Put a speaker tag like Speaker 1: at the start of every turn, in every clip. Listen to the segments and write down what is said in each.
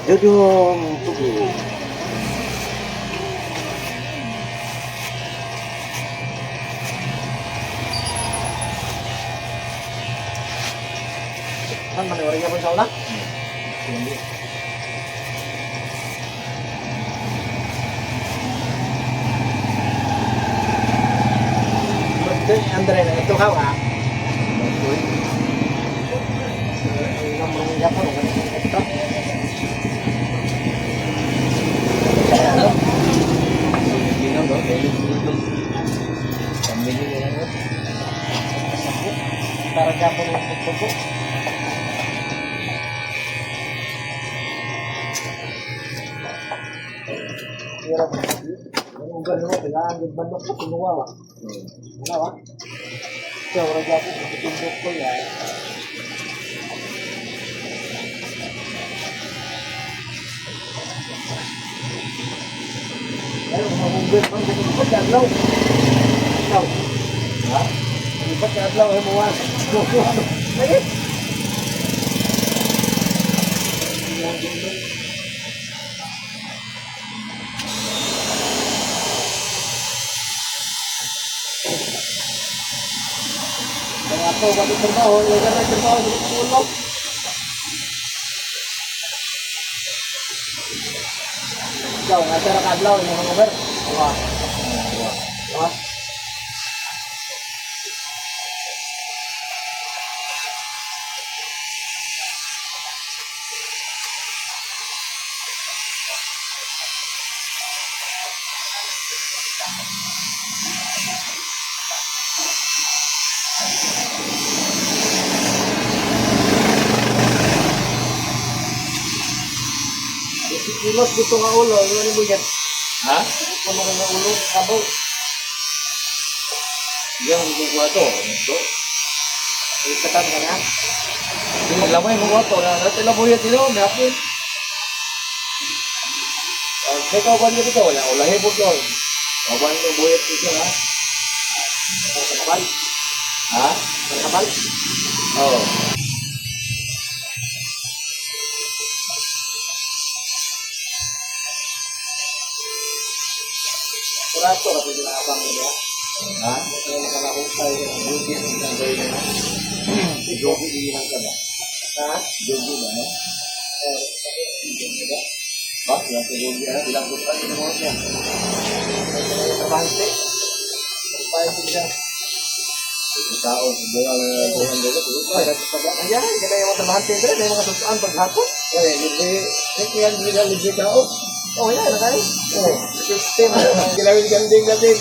Speaker 1: Dudong tugi. Kan manewari apa insya Allah? Betul, Andre, itu kau ah? Ngomong apa? Itu. Para siapa yang tutup? Kira bersih. Yang ugal dulu bilang di bandok itu semua lah. Kenapa? Jauh raja aku tutup pun ya. Ayo mengunggul kan bukan jadlau. Tahu? Hah? Bukan jadlau hemuan. Lagi. Ako bago trabaho, lugar na trabaho sa pulo. Ikaw, nasa rakadlaw yung mga lugar. Wah. Wah. Kilos dito nga ulo, yung mo yan.
Speaker 2: Ha?
Speaker 1: Ito mo nga ulo, kabaw.
Speaker 2: Yang buku to, ito.
Speaker 1: Ikatan ka na.
Speaker 2: Yung lamay mo to na natin na buhay dito, napin.
Speaker 1: May kauban nyo dito, wala.
Speaker 2: Wala hibot yun. Kawan ko buhay dito ha.
Speaker 1: Kapal.
Speaker 2: Ha?
Speaker 1: Kapal.
Speaker 2: Oo.
Speaker 1: Kurato, kapag sinakabang mo niya.
Speaker 2: Ha?
Speaker 1: Kaya nakalakong tayo ng beauty ng gawin na.
Speaker 2: Si Jogi iilang ka ba?
Speaker 1: Ha?
Speaker 2: Jogi ba, no?
Speaker 1: Eh,
Speaker 2: Ha? Ilang si Jogi ha? Ilang ko pa rin mo siya.
Speaker 1: trabahante. Trabahante siya.
Speaker 2: Yung tao, buwan na buwan dito.
Speaker 1: Ayan, kaya yung mga trabahante dito, may mga susuan paghapon.
Speaker 2: Eh, libre. Eh, yan, libre tao.
Speaker 1: Oh, yan, nakali.
Speaker 2: Oo.
Speaker 1: System.
Speaker 2: Kilawin ganding natin.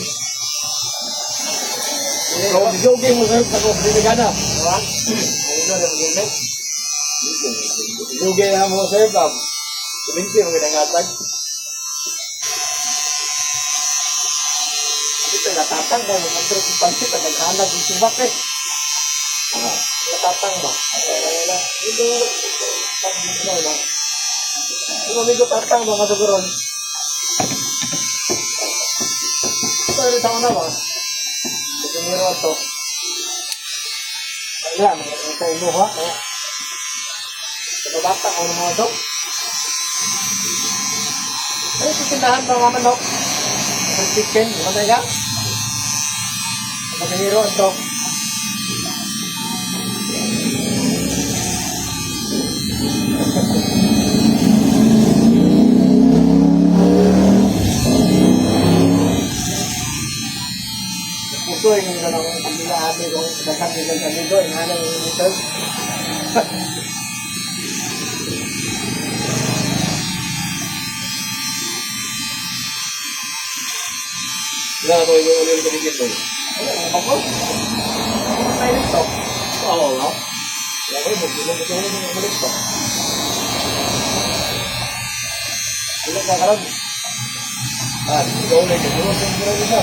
Speaker 2: Kung jogging mo sa'yo, ako, hindi ka na.
Speaker 1: Diba? Ayun na, nag-gimit.
Speaker 2: Jogging na mo sa'yo, Pam. Kuminti mo ginangatag.
Speaker 1: Ito, natatang ba? Mag-drop yung pansit at naghanag yung subak eh. Natatang ba? Ito, pag-ginaw lang. Yung amigo tatang mga suguron. Ito, rin sa una ba? Ito niro ito. Ayan, ito inuha. Ito bata, ano mga dok? Ay, titindahan ba mga manok? Ang chicken, ano nga? Ito niro ito. Ito yung ganang pagbilaan ko, daghang nila sa dito, yung hanang yung dito.
Speaker 2: Kailangan ko yung ulit ko dito.
Speaker 1: Ano, ang bako? Ano tayo dito?
Speaker 2: Oo, no?
Speaker 1: Kaya ko, mag-ulit yung ulit ko. Ulit ka karoon.
Speaker 2: Ah, ikaw ulit. Ikaw ulit yung gano'n isa.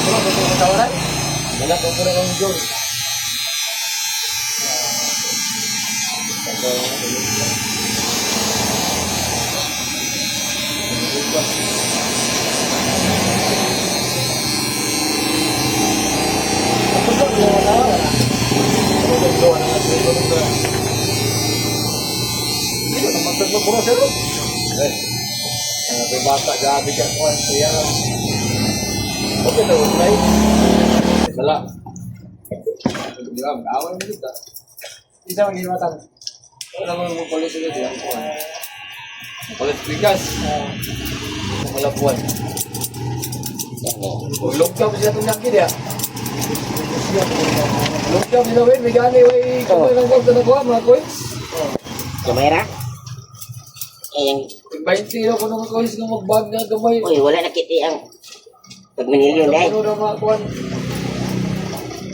Speaker 1: Ano ba yung tawaran?
Speaker 2: Wala kang gano'n ng John.
Speaker 1: Hindi ko naman tagpapuro sa'yo.
Speaker 2: May bata, gabi ka ko. Kaya, okay na, right? Wala. Awal mo dito.
Speaker 1: Isa mag-iwatan.
Speaker 2: Wala mo yung palit sila diyan. Palit bigas. Wala buwan. Ulog ka mo siya itong naki niya. Ulog ka mo sinawin. May gani, may kamay lang ko na nakuha, mga coins.
Speaker 3: Kamera? Eh, yung,
Speaker 2: 20 na ko ng coins ng magbag na gamay.
Speaker 3: uy, wala nakiti ang pagmanilyon dahil.
Speaker 2: Ano na mga kuwan.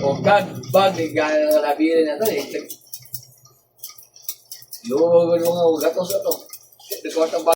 Speaker 2: O God, bag, gaya na nabirin na ito eh. Luwag mo mga gatos ito. Ito ko ang